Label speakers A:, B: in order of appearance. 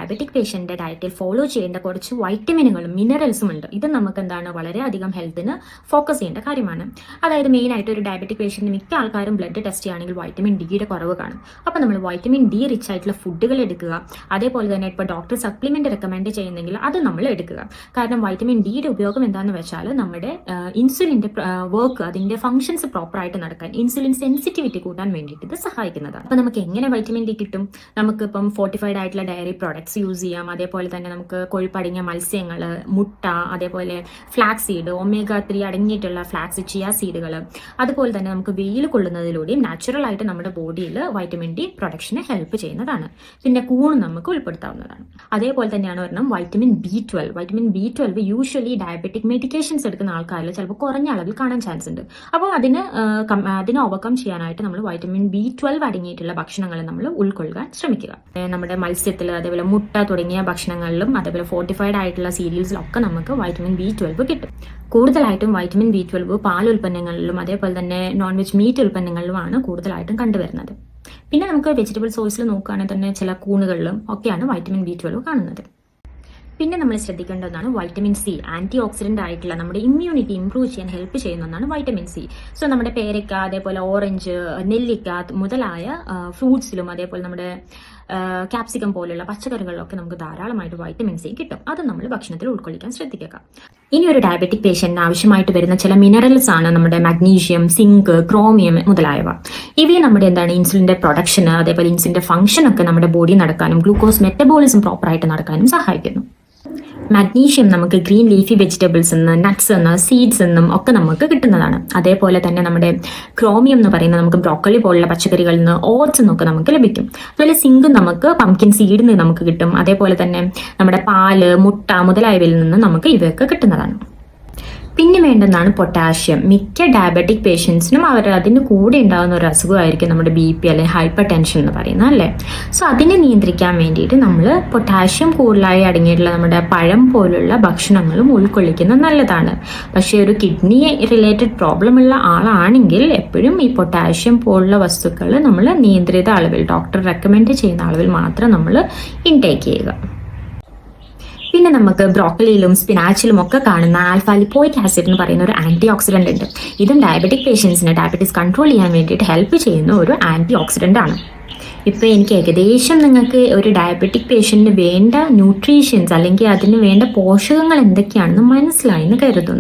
A: Diabetic പേഷ്യൻ്റെ ഡയറ്റിൽ follow ചെയ്യേണ്ട കുറച്ച് വൈറ്റമിനുകളും മിനറൽസും ഉണ്ട്. ഇത് നമുക്ക് എന്താണ് വളരെയധികം ഹെൽത്തിന് ഫോക്കസ് ചെയ്യേണ്ട കാര്യമാണ്. അതായത് മെയിനായിട്ട് ഒരു ഡയബറ്റിക് പേഷ്യൻറ്റ് മിക്ക ആൾക്കാരും ബ്ലഡ് ടെസ്റ്റ് ചെയ്യുകയാണെങ്കിൽ വൈറ്റമിൻ ഡിയുടെ കുറവ് കാണും. അപ്പോൾ നമ്മൾ വൈറ്റമിൻ ഡി റിച്ച് ആയിട്ടുള്ള ഫുഡുകൾ എടുക്കുക. അതേപോലെ തന്നെ ഇപ്പോൾ ഡോക്ടർ സപ്ലിമെൻറ്റ് റെക്കമെൻഡ് ചെയ്യുന്നെങ്കിൽ അത് നമ്മൾ എടുക്കുക. കാരണം വൈറ്റമിൻ ഡിയുടെ ഉപയോഗം എന്താണെന്ന് വെച്ചാൽ നമ്മുടെ ഇൻസുലിൻ്റെ വർക്ക്, അതിൻ്റെ ഫംഗ്ഷൻസ് പ്രോപ്പറായിട്ട് നടക്കാൻ, ഇൻസുലിൻ സെൻസിറ്റിവിറ്റി കൂട്ടാൻ വേണ്ടിയിട്ട് ഇത് സഹായിക്കുന്നതാണ്. അപ്പോൾ നമുക്ക് എങ്ങനെ വൈറ്റമിൻ ഡി കിട്ടും? നമുക്കിപ്പം ഫോർട്ടിഫൈഡ് ആയിട്ടുള്ള ഡയറി പ്രോഡക്ട്സ് യൂസ് ചെയ്യാം. അതേപോലെ തന്നെ നമുക്ക് കൊഴുപ്പടങ്ങിയ മത്സ്യങ്ങൾ, മുട്ട, അതേപോലെ ഫ്ലാക്സ് സീഡ്, ഒമേഗ 3 അടങ്ങിയിട്ടുള്ള ഫ്ലാക്സ്, ചിയ സീഡുകൾ, അതുപോലെ തന്നെ നമുക്ക് വെയിൽ കൊള്ളുന്നതിലൂടെയും നാച്ചുറലായിട്ട് നമ്മുടെ ബോഡിയിൽ വൈറ്റമിൻ ഡി പ്രൊഡക്ഷനെ ഹെൽപ്പ് ചെയ്യുന്നതാണ്. പിന്നെ കൂൺ നമുക്ക് ഉൾപ്പെടുത്താവുന്നതാണ്. അതേപോലെ തന്നെയാണ് ഒരെണ്ണം vitamin B12. Vitamin B12 usually diabetic medications എടുക്കുന്ന ആൾക്കാരിൽ ചിലപ്പോൾ കുറഞ്ഞ അളവിൽ കാണാൻ ചാൻസ് ഉണ്ട്. അപ്പോൾ അതിനെ ഓവർകം ചെയ്യാനായിട്ട് നമ്മൾ വൈറ്റമിൻ B12 അടങ്ങിയിട്ടുള്ള ഭക്ഷണങ്ങൾ നമ്മൾ ഉൾക്കൊള്ളാൻ ശ്രമിക്കുക. നമ്മുടെ മത്സ്യത്തിൽ, അതേപോലെ മുട്ട തുടങ്ങിയ ഭക്ഷണങ്ങളിലും, അതേപോലെ ഫോർട്ടിഫൈഡ് ആയിട്ടുള്ള സീരിയൽസിലൊക്കെ നമുക്ക് വൈറ്റമിൻ B12 കിട്ടും. കൂടുതലായിട്ടും വൈറ്റമിൻ B12 പാൽ ഉൽപ്പന്നങ്ങളിലും അതേപോലെ തന്നെ നോൺ വെജ് മീറ്റ് ഉൽപ്പന്നങ്ങളിലുമാണ് കൂടുതലായിട്ടും കണ്ടുവരുന്നത്. പിന്നെ നമുക്ക് വെജിറ്റബിൾ സോഴ്സിൽ നോക്കുകയാണെങ്കിൽ തന്നെ ചില കൂണുകളിലും ഒക്കെയാണ് വൈറ്റമിൻ B12 കാണുന്നത്. പിന്നെ നമ്മൾ ശ്രദ്ധിക്കേണ്ടതാണ് വൈറ്റമിൻ സി. ആന്റി ഓക്സിഡന്റ് ആയിട്ടുള്ള നമ്മുടെ ഇമ്മ്യൂണിറ്റി ഇംപ്രൂവ് ചെയ്യാൻ ഹെൽപ്പ് ചെയ്യുന്ന ഒന്നാണ് വൈറ്റമിൻ സി. സോ നമ്മുടെ പേരയ്ക്ക, അതേപോലെ ഓറഞ്ച്, നെല്ലിക്ക മുതലായ ഫ്രൂട്ട്സിലും, അതേപോലെ നമ്മുടെ ക്യാപ്സിക്കം പോലുള്ള പച്ചക്കറികളിലൊക്കെ നമുക്ക് ധാരാളമായിട്ട് വൈറ്റമിൻ സി കിട്ടും. അത് നമ്മൾ ഭക്ഷണത്തിൽ ഉൾക്കൊള്ളിക്കാൻ ശ്രദ്ധിക്കുക. ഇനി ഒരു ഡയബറ്റിക് പേഷ്യന്റിന് ആവശ്യമായിട്ട് വരുന്ന ചില മിനറൽസ് ആണ് നമ്മുടെ മഗ്നീഷ്യം, സിങ്ക്, ക്രോമിയം മുതലായവ. ഇവയെ നമ്മുടെ ഇൻസുലിന്റെ പ്രൊഡക്ഷന്, അതേപോലെ ഇൻസുലിന്റെ ഫംഗ്ഷൻ ഒക്കെ നമ്മുടെ ബോഡി നടക്കാനും ഗ്ലൂക്കോസ് മെറ്റബോളിസം പ്രോപ്പറായിട്ട് നടക്കാനും സഹായിക്കുന്നു. മഗ്നീഷ്യം നമുക്ക് ഗ്രീൻ ലീഫി വെജിറ്റബിൾസ് എന്ന്, നട്ട്സ് എന്ന്, സീഡ്സ് എന്നും ഒക്കെ നമുക്ക് കിട്ടുന്നതാണ്. അതേപോലെ തന്നെ നമ്മുടെ ക്രോമിയം എന്ന് പറയുന്നത് നമുക്ക് ബ്രോക്കോളി പോലുള്ള പച്ചക്കറികളിൽ നിന്ന്, ഓട്സ് എന്നൊക്കെ നമുക്ക് ലഭിക്കും. അതുപോലെ സിങ്ക് നമുക്ക് പംകിൻ സീഡിൽ നിന്ന് നമുക്ക് കിട്ടും. അതേപോലെ തന്നെ നമ്മുടെ പാല്, മുട്ട മുതലായവയിൽ നിന്ന് നമുക്ക് ഇവയൊക്കെ കിട്ടുന്നതാണ്. പിന്നെ വേണ്ടുന്നതാണ് പൊട്ടാഷ്യം. മിക്ക ഡയബറ്റിക് പേഷ്യൻസിനും അതിന് കൂടെ ഉണ്ടാകുന്ന ഒരു അസുഖമായിരിക്കും നമ്മുടെ BP അല്ലെങ്കിൽ ഹൈപ്പർ ടെൻഷൻ എന്ന് പറയുന്നത്, അല്ലേ? സോ അതിനെ നിയന്ത്രിക്കാൻ വേണ്ടിയിട്ട് നമ്മൾ പൊട്ടാഷ്യം കൂടുതലായി അടങ്ങിയിട്ടുള്ള നമ്മുടെ പഴം പോലുള്ള ഭക്ഷണങ്ങളും ഉൾക്കൊള്ളിക്കുന്നത് നല്ലതാണ്. പക്ഷേ ഒരു കിഡ്നി റിലേറ്റഡ് പ്രോബ്ലം ഉള്ള ആളാണെങ്കിൽ എപ്പോഴും ഈ പൊട്ടാഷ്യം പോലുള്ള വസ്തുക്കൾ നമ്മൾ നിയന്ത്രിത അളവിൽ, ഡോക്ടർ റെക്കമെൻഡ് ചെയ്യുന്ന അളവിൽ മാത്രം നമ്മൾ ഇൻടേക്ക് ചെയ്യുക. പിന്നെ നമുക്ക് ബ്രോക്കലിയിലും സ്പിനാച്ചിലും ഒക്കെ കാണുന്ന ആൽഫ ലിപ്പോയിക് ആസിഡ് എന്ന് പറയുന്ന ഒരു ആന്റി ഓക്സിഡന്റ് ഉണ്ട്. ഇതും ഡയബറ്റിക് പേഷ്യൻസിന് ഡയബറ്റീസ് കൺട്രോൾ ചെയ്യാൻ വേണ്ടിയിട്ട് ഹെൽപ്പ് ചെയ്യുന്ന ഒരു ആന്റി ഓക്സിഡന്റ് ആണ്. ഇപ്പോൾ എനിക്ക് ഏകദേശം നിങ്ങൾക്ക് ഒരു ഡയബറ്റിക് പേഷ്യന്റിന് വേണ്ട ന്യൂട്രീഷ്യൻസ് അല്ലെങ്കിൽ അതിന് വേണ്ട പോഷകങ്ങൾ എന്തൊക്കെയാണെന്ന് മനസ്സിലായി എന്ന് കരുതുന്നു.